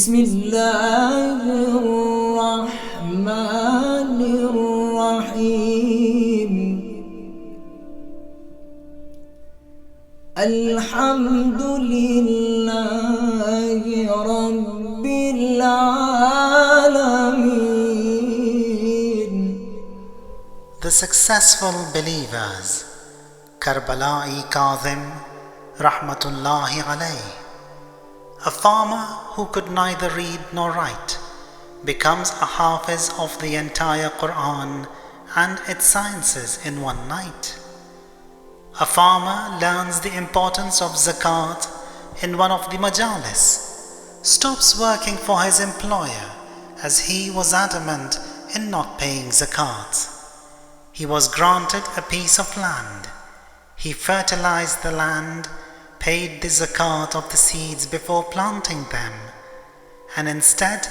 بسم الله الرحمن الرحيم الحمد لله رب العالمين. The successful believers, KARBALAI KAZIM Rahmatullahi alayh, a farmer who could neither read nor write, becomes a hafiz of the entire Quran and its sciences in one night. A farmer learns the importance of zakat in one of the majalis, stops working for his employer as he was adamant in not paying zakat. He was granted a piece of land. He fertilized the land, paid the zakat of the seeds before planting them, and instead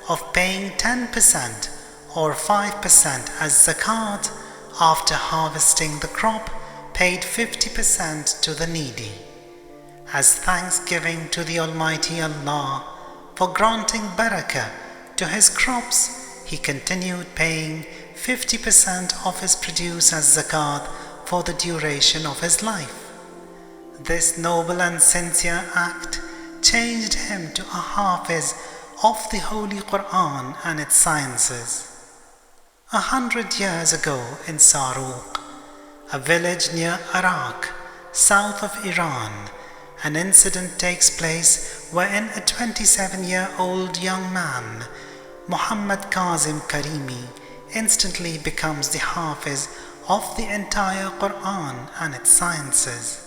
of paying 10% or 5% as zakat after harvesting the crop, paid 50% to the needy. As thanksgiving to the Almighty Allah for granting barakah to his crops, he continued paying 50% of his produce as zakat for the duration of his life. This noble and sincere act changed him to a hafiz of the Holy Quran and its sciences. 100 years ago in Saruq, a village near Iraq, south of Iran, an incident takes place wherein a 27-year-old young man, Muhammad Kazim Karimi, instantly becomes the hafiz of the entire Quran and its sciences.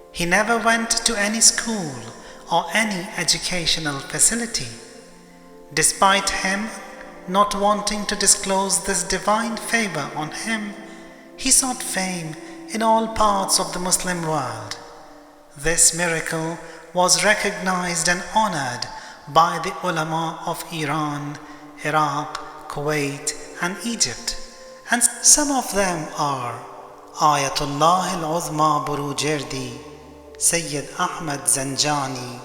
He never went to any school or any educational facility. Despite him not wanting to disclose this divine favor on him, he sought fame in all parts of the Muslim world. This miracle was recognized and honored by the ulama of Iran, Iraq, Kuwait, and Egypt, and some of them are Ayatollah al-Uzma Burujerdi, Sayyid Ahmad Zanjani,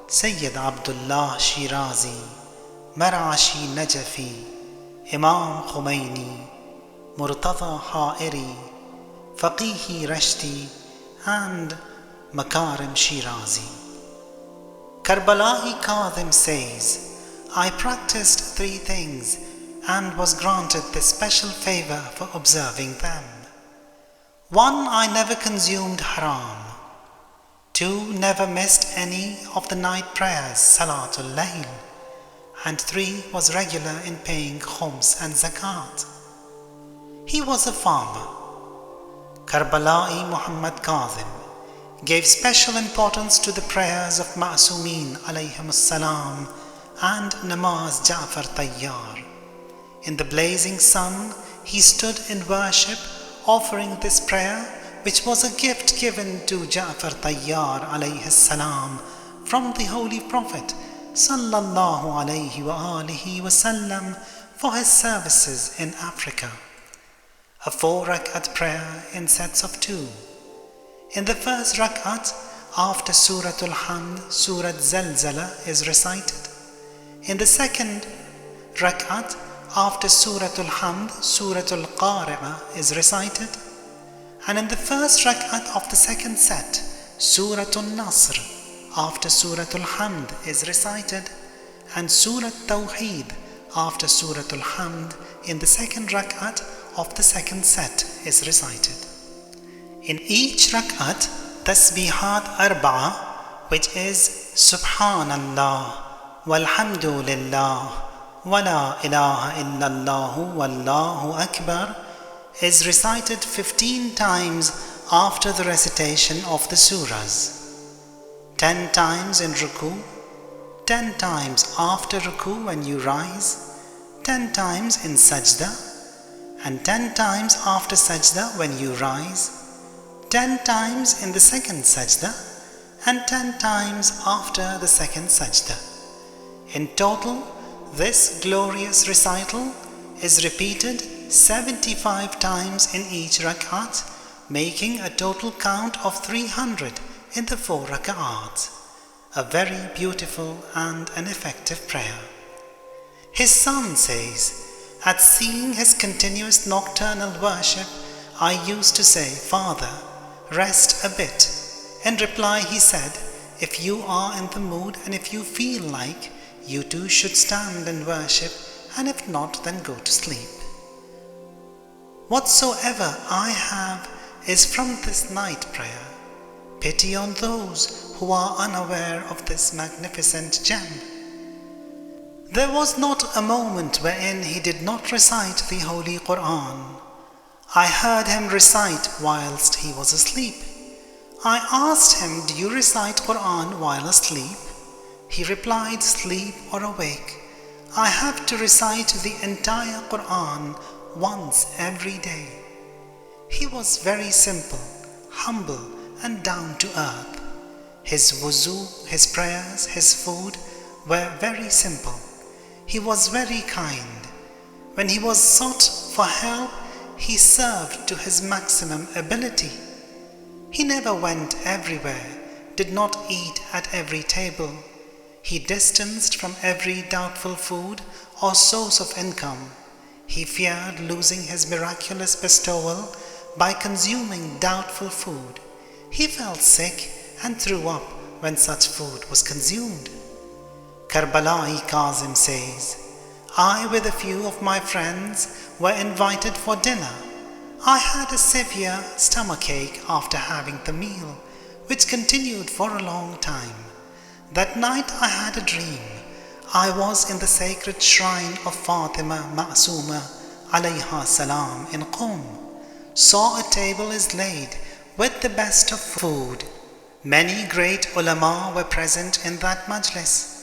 Sayyid Abdullah Shirazi, Marashi Najafi, Imam Khomeini, Murtada Ha'iri, Faqihi Rashti, and Makarim Shirazi. KARBALAI Kazim says, I practiced 3 things and was granted this special favor for observing them. 1. I never consumed haram. 2. Never missed any of the night prayers, Salatul Layl. And 3. Was regular in paying khums and zakat. He was a farmer. KARBALAI Muhammad Kazim gave special importance to the prayers of Ma'asumeen alayhimus salam and Namaz Ja'far Tayyar. In the blazing sun, he stood in worship, offering this prayer, which was a gift given to Ja'far Tayyar alayhi salam from the Holy Prophet sallallahu alayhi wa alihi wasallam for his services in Africa. A 4 rak'at prayer in sets of 2. In the first rak'at, after Suratul Hamd, Surat Zalzala is recited. In the second rak'at, after Suratul Hamd, Suratul Qari'ah is recited. And in the first rak'at of the second set, Suratul Nasr, after Suratul Hamd is recited, and Surat Tawheed, after Suratul Hamd, in the second rak'at of the second set is recited. In each rak'at, Tasbihat Arba'a, which is Subhanallah, Walhamdulillah, Wala ilaha illallah, Wallahu Akbar, is recited 15 times after the recitation of the surahs. 10 times in ruku, 10 times after ruku when you rise, 10 times in sajda, and 10 times after sajda when you rise, 10 times in the second sajda, and 10 times after the second sajda. In total, this glorious recital is repeated 75 times in each rak'at, making a total count of 300 in the 4 rak'at. a very beautiful and an effective prayer. His son says, at seeing his continuous nocturnal worship, I used to say, Father, rest a bit. In reply he said, if you are in the mood and if you feel like, you too should stand and worship, and if not, then go to sleep. Whatsoever I have is from this night prayer. Pity on those who are unaware of this magnificent gem. There was not a moment wherein he did not recite the Holy Quran. I heard him recite whilst he was asleep. I asked him, do you recite Quran while asleep? He replied, sleep or awake. I have to recite the entire Quran once every day. He was very simple, humble and down to earth. His wuzu, his prayers, his food were very simple. He was very kind. When he was sought for help, he served to his maximum ability. He never went everywhere, did not eat at every table. He distanced from every doubtful food or source of income. He feared losing his miraculous bestowal by consuming doubtful food. He felt sick and threw up when such food was consumed. KARBALAI Kazim says, I with a few of my friends were invited for dinner. I had a severe stomachache after having the meal, which continued for a long time. That night I had a dream. I was in the sacred shrine of Fatima Ma'suma alayha salam in Qom. Saw a table is laid with the best of food. Many great ulama were present in that majlis.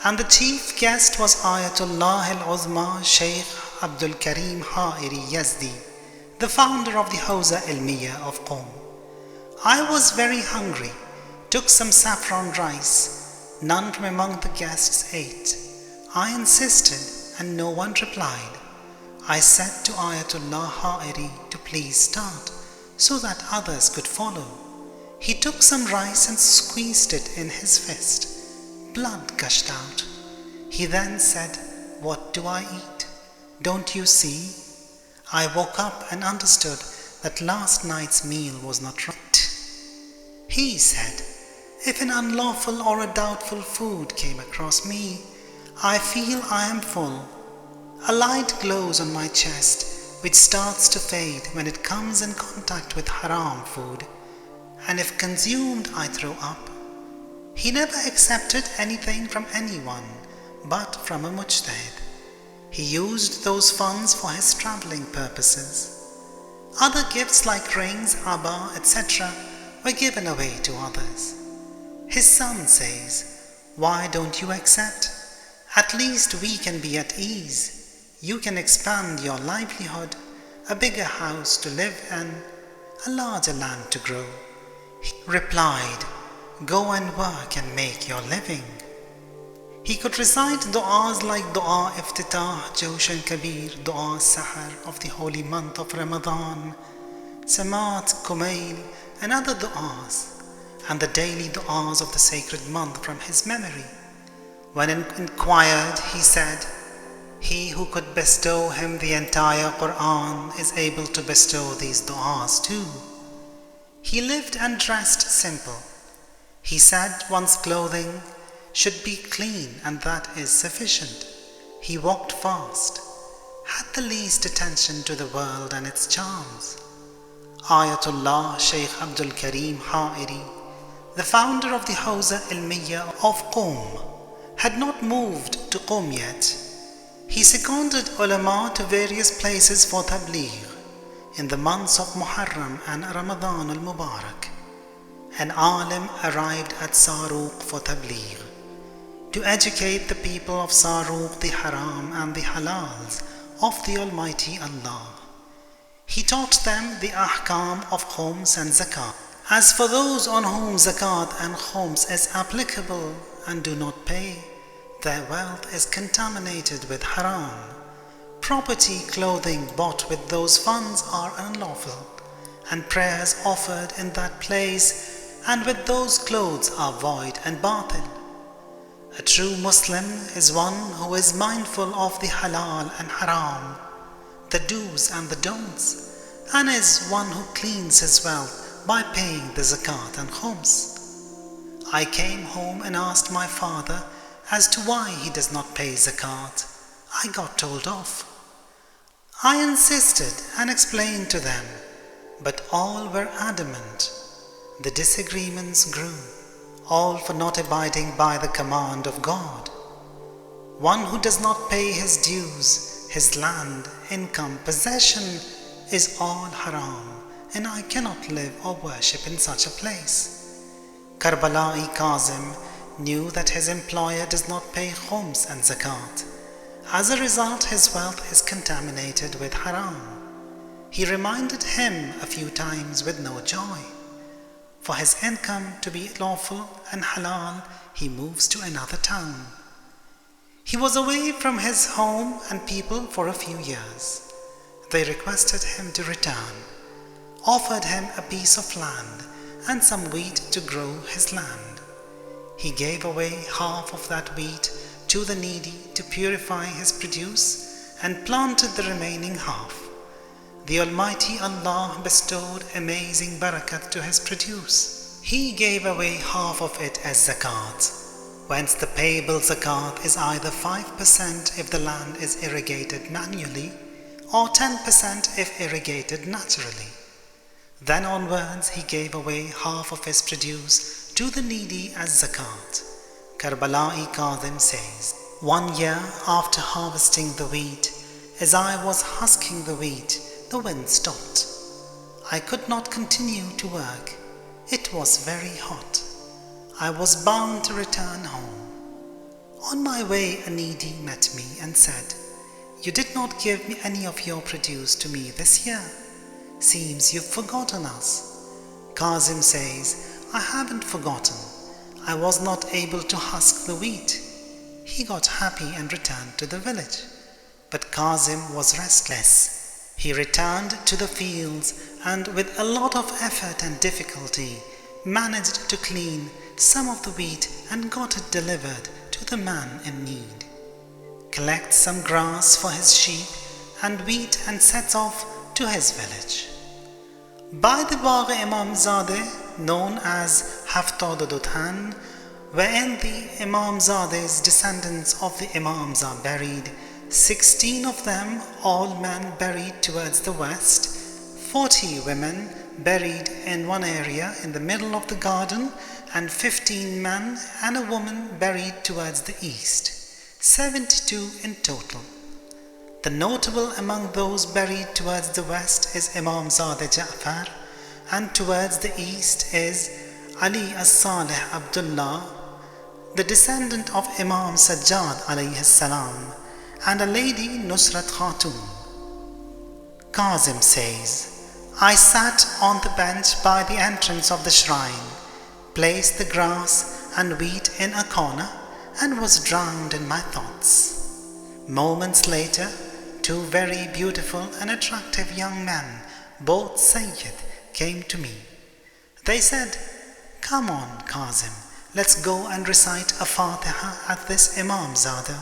And the chief guest was Ayatullah al-Uzma Shaykh Abdul Karim Ha'iri Yazdi, the founder of the Hawza Ilmiya of Qom. I was very hungry, took some saffron rice. None from among the guests ate. I insisted and no one replied. I said to Ayatullah Ha'iri to please start so that others could follow. He took some rice and squeezed it in his fist. Blood gushed out. He then said, what do I eat? Don't you see? I woke up and understood that last night's meal was not right. He said, if an unlawful or a doubtful food came across me, I feel I am full. A light glows on my chest, which starts to fade when it comes in contact with haram food, and if consumed, I throw up. He never accepted anything from anyone, but from a mujtahid. He used those funds for his traveling purposes. Other gifts like rings, abba, etc. were given away to others. His son says, why don't you accept? At least we can be at ease. You can expand your livelihood, a bigger house to live in, a larger land to grow. He replied, go and work and make your living. He could recite du'as like du'a iftitah, Jawsh al-Kabir, du'a sahar of the holy month of Ramadan, Samat, Kumail, and other du'as, and the daily du'as of the sacred month from his memory. When inquired, he said, he who could bestow him the entire Quran is able to bestow these du'as too. He lived and dressed simple. He said one's clothing should be clean and that is sufficient. He walked fast, had the least attention to the world and its charms. Ayatullah Shaykh Abdul Karim Ha'iri, the founder of the Hawza Ilmiya of Qom, had not moved to Qom yet. He seconded ulama to various places for tabligh in the months of Muharram and Ramadan al-Mubarak. An alim arrived at Saruq for tabligh, to educate the people of Saruq the haram and the halals of the Almighty Allah. He taught them the ahkam of khums and zakat. As for those on whom zakat and khums is applicable and do not pay, their wealth is contaminated with haram. Property, clothing bought with those funds are unlawful, and prayers offered in that place and with those clothes are void and batil. A true Muslim is one who is mindful of the halal and haram, the do's and the don'ts, and is one who cleans his wealth by paying the zakat and khums. I came home and asked my father as to why he does not pay zakat. I got told off. I insisted and explained to them, but all were adamant. The disagreements grew, all for not abiding by the command of God. One who does not pay his dues, his land, income, possession is all haram, and I cannot live or worship in such a place. KARBALAI Kazim knew that his employer does not pay khums and zakat. As a result, his wealth is contaminated with haram. He reminded him a few times with no joy. For his income to be lawful and halal, he moves to another town. He was away from his home and people for a few years. They requested him to return, offered him a piece of land and some wheat to grow his land. He gave away half of that wheat to the needy to purify his produce and planted the remaining half. The Almighty Allah bestowed amazing barakat to his produce. He gave away half of it as zakat, whence the payable zakat is either 5% if the land is irrigated manually or 10% if irrigated naturally. Then onwards he gave away half of his produce to the needy as zakat. KARBALAI Kazim says, 1 year after harvesting the wheat, as I was husking the wheat, the wind stopped. I could not continue to work. It was very hot. I was bound to return home. On my way, a needy met me and said, "You did not give me any of your produce to me this year. Seems you've forgotten us." Kazim says, "I haven't forgotten. I was not able to husk the wheat." He got happy and returned to the village. But Kazim was restless. He returned to the fields and with a lot of effort and difficulty managed to clean some of the wheat and got it delivered to the man in need. Collects some grass for his sheep and wheat and sets off to his village. By the Bagh Imam Zadeh, known as Haftaduduthan, wherein the Imam Zadeh's descendants of the Imams are buried, 16 of them, all men buried towards the west, 40 women buried in one area in the middle of the garden, and 15 men and a woman buried towards the east, 72 in total. The notable among those buried towards the west is Imam Zadeh Ja'far, and towards the east is Ali as-Salih Abdullah, the descendant of Imam Sajjad alayhi salam, and a lady Nusrat Khatun. Kazim says, I sat on the bench by the entrance of the shrine, placed the grass and wheat in a corner, and was drowned in my thoughts. Moments later, 2 very beautiful and attractive young men, both Sayyid, came to me. They said, "Come on, Kazim, let's go and recite a Fatiha at this Imam Zadeh."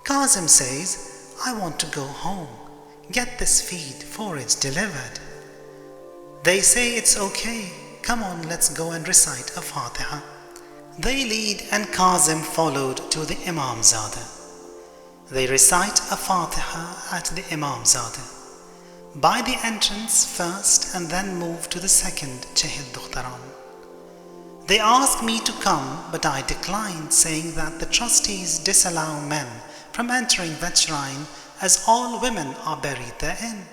Kazim says, "I want to go home, get this feed forage delivered." They say it's okay, come on, let's go and recite a Fatiha. They lead and Kazim followed to the Imam Zadeh. They recite a Fatiha at the Imam Zadeh. By the entrance first and then move to the second Chehil Dukhtaran. They asked me to come, but I declined, saying that the trustees disallow men from entering that shrine as all women are buried therein.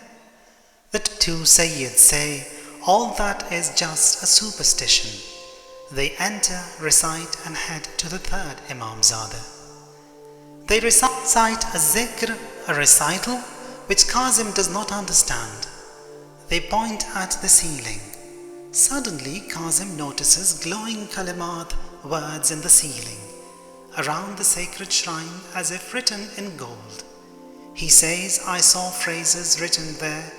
The 2 Sayyids say, all that is just a superstition. They enter, recite and head to the 3rd Imam Zadeh. They recite a zikr, a recital, which Kazim does not understand. They point at the ceiling. Suddenly Kazim notices glowing kalimat words in the ceiling, around the sacred shrine as if written in gold. He says, I saw phrases written there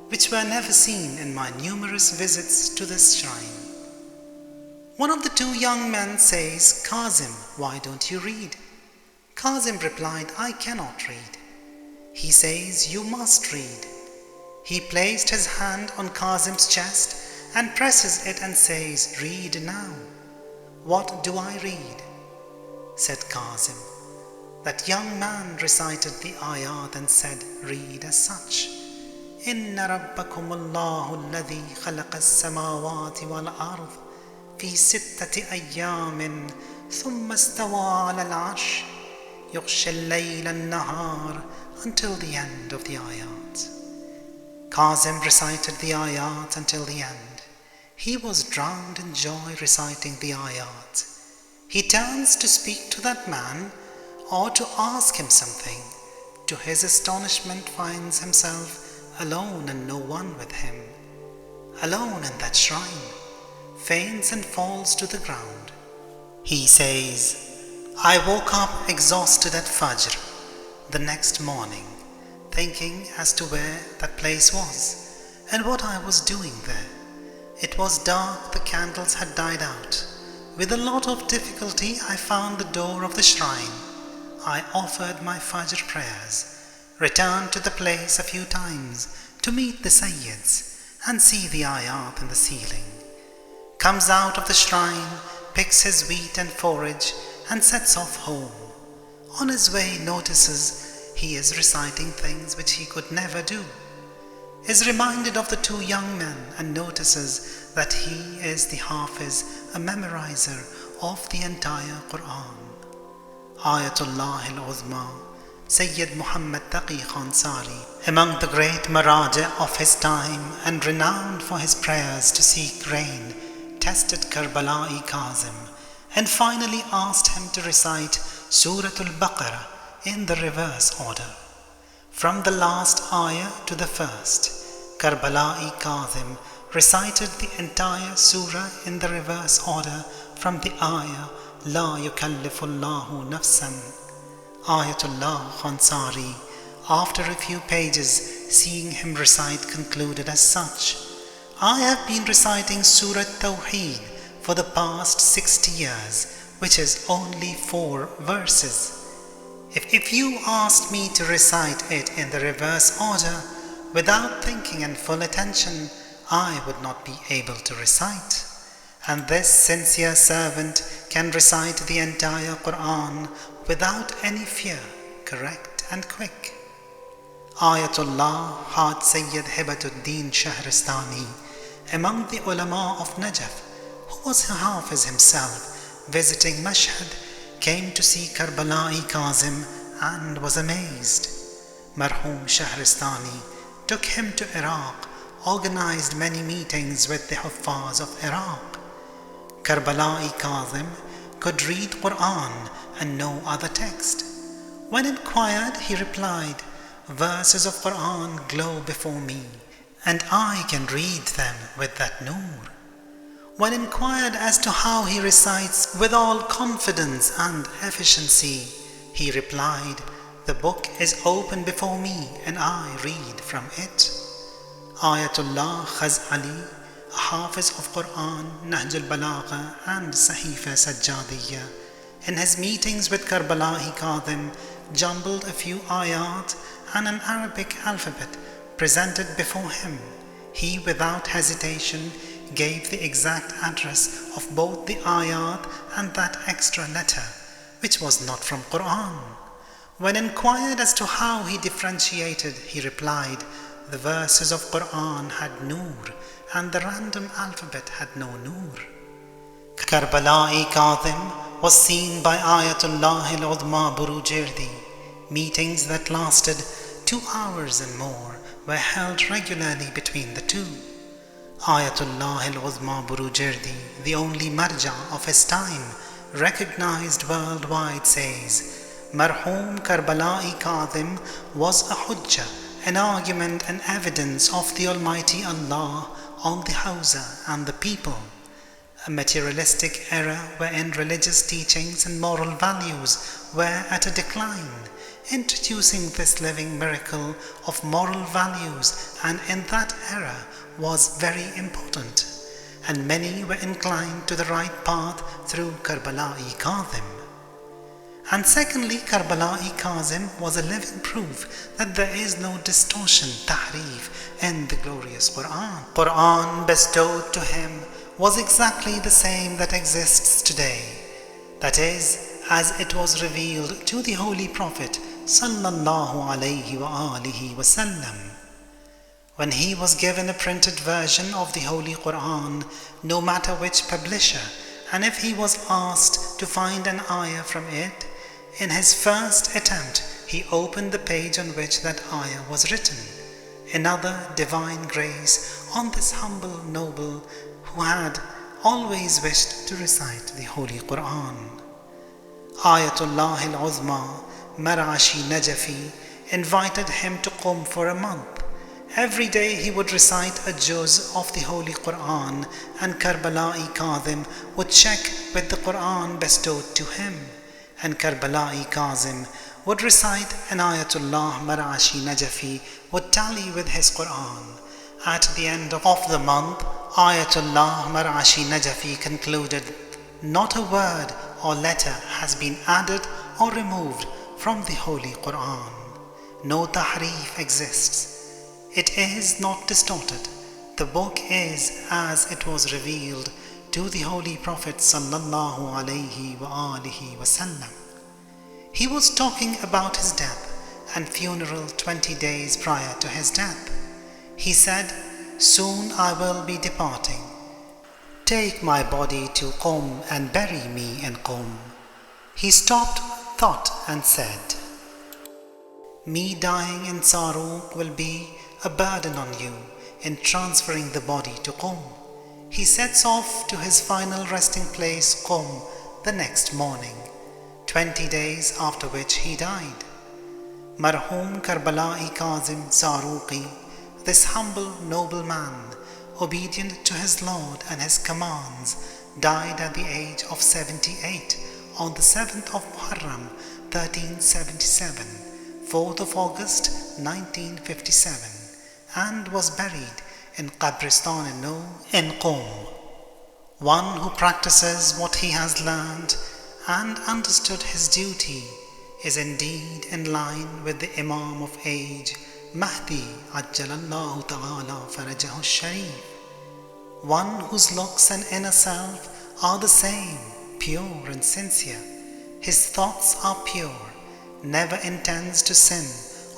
which were never seen in my numerous visits to this shrine. One of the two young men says, Kazim, why don't you read? Kazim replied, I cannot read. He says, you must read. He placed his hand on Kazim's chest and presses it and says, read now. What do I read? Said Kazim. That young man recited the ayat and said, read as such. Inna rabbakum Allahu alladhi khalaqa as-samawati wal ard fi sittati ayyamin thumma istawa ala al-arsh yughshi al-layla an-nahar until the end of the ayat. Kazim recited the ayat until the end. He was drowned in joy reciting the ayat. He turns to speak to that man or to ask him something. To his astonishment finds himself alone and no one with him. Alone in that shrine, faints and falls to the ground. He says, I woke up exhausted at Fajr the next morning, thinking as to where that place was and what I was doing there. It was dark, the candles had died out. With a lot of difficulty I found the door of the shrine. I offered my Fajr prayers, returned to the place a few times to meet the Sayyids and see the ayat in the ceiling. Comes out of the shrine, picks his wheat and forage and sets off home. On his way notices he is reciting things which he could never do. Is reminded of the two young men and notices that he is the Hafiz, a memorizer of the entire Quran. Ayatullah al-Uzma, Sayyid Muhammad Ansari, among the great Maraja of his time and renowned for his prayers to seek rain, tested KARBALAI Kazim and finally asked him to recite Surah Al-Baqarah in the reverse order. From the last ayah to the first, KARBALAI Kazim recited the entire surah in the reverse order from the ayah La yukallifullahu nafsan. Ayatullah Ansari, after a few pages, seeing him recite, concluded as such, I have been reciting Surah Tawheed for the past 60 years, which is only 4 verses. If you asked me to recite it in the reverse order, without thinking and full attention, I would not be able to recite. And this sincere servant can recite the entire Quran without any fear, correct and quick. Ayatullah Haj Sayyid Hibatuddin Shahristani, among the ulama of Najaf, who was a Hafiz himself, visiting Mashhad, came to see KARBALAI Kazim and was amazed. Marhum Shahristani took him to Iraq, organized many meetings with the Huffaz of Iraq. KARBALAI Kazim could read Quran and no other text. When inquired, he replied, verses of Quran glow before me, and I can read them with that noor. When inquired as to how he recites with all confidence and efficiency, he replied, the book is open before me and I read from it. Ayatullah Khazali, a Hafiz of Quran, Nahj al-Balagha and Sahifa Sajjadiyya, in his meetings with KARBALAI Kazim, jumbled a few ayat and an Arabic alphabet presented before him. He, without hesitation, gave the exact address of both the ayat and that extra letter, which was not from Quran. When inquired as to how he differentiated, he replied, the verses of Quran had noor and the random alphabet had no noor. KARBALAI Kazim was seen by Ayatullah al-Udma Burujirdi. Meetings that lasted 2 hours and more were held regularly between the two. Ayatullah al-Udma Burujirdi, the only marja of his time, recognized worldwide, says, Marhum KARBALAI Kazim was a hujjah, an argument and evidence of the Almighty Allah on the Hausa and the people. A materialistic era wherein religious teachings and moral values were at a decline, introducing this living miracle of moral values and in that era was very important. and many were inclined to the right path through KARBALAI Kazim. And secondly, KARBALAI Kazim was a living proof that there is no distortion, tahrif, in the glorious Quran. Quran bestowed to him was exactly the same that exists today. That is, as it was revealed to the Holy Prophet sallallahu alaihi wasallam. When he was given a printed version of the Holy Quran, no matter which publisher, and if he was asked to find an ayah from it, in his first attempt he opened the page on which that ayah was written. Another divine grace on this humble noble who had always wished to recite the Holy Quran. Ayatullah al-Uzma, Marashi Najafi, invited him to Qum for a month. Every day he would recite a juz of the Holy Quran, and KARBALAI Kazim would check with the Quran bestowed to him, and KARBALAI Kazim would recite, and Ayatullah Marashi Najafi would tally with his Quran. At the end of the month, Ayatullah Marashi Najafi concluded, not a word or letter has been added or removed from the Holy Quran. No tahrif exists. It is not distorted. The book is as it was revealed to the Holy Prophet sallallahu alaihi wasallam. He was talking about his death and funeral 20 days prior to his death. He said, "Soon I will be departing. Take my body to Qum and bury me in Qum." He stopped, thought, and said, "Me dying in Saruq will be a burden on you in transferring the body to Qum." He sets off to his final resting place, Qum, the next morning, 20 days after which he died. Marhum KARBALAI Kazim Saruqi, this humble noble man, obedient to his Lord and his commands, died at the age of 78 on the 7th of Muharram 1377, 4th of August 1957, and was buried in Qabristan-e-Nau in Qum. One who practices what he has learned and understood his duty is indeed in line with the Imam of age, Mahdi Ajjalallahu Ta'ala Farajahu Sharif. One whose looks and inner self are the same, pure and sincere. His thoughts are pure, never intends to sin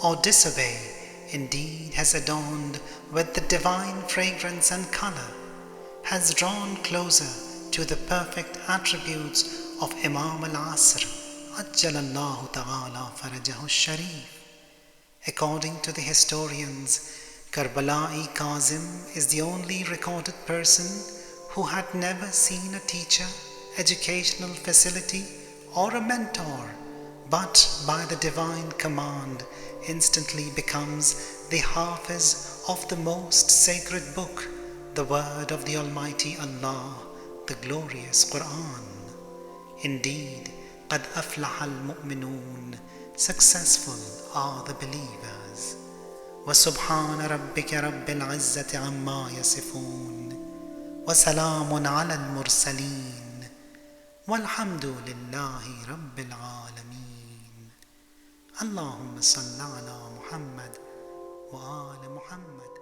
or disobey, indeed has adorned with the divine fragrance and color, has drawn closer to the perfect attributes of Imam al-Asr, Ajjalallahu Ta'ala Farajahu Sharif. According to the historians, KARBALAI Kazim is the only recorded person who had never seen a teacher, educational facility, or a mentor, but by the divine command instantly becomes the Hafiz of the most sacred book, the word of the Almighty Allah, the glorious Quran. Indeed, قَدْ أَفْلَحَ الْمُؤْمِنُونَ, successful are the believers. وَسُبْحَانَ رَبِّكَ رَبِّ الْعِزَّةِ عَمَّا يَصِفُونَ وَسَلَامٌ عَلَى الْمُرْسَلِينَ وَالْحَمْدُ لِلَّهِ رَبِّ الْعَالَمِينَ. اللهم صل على محمد وآل محمد.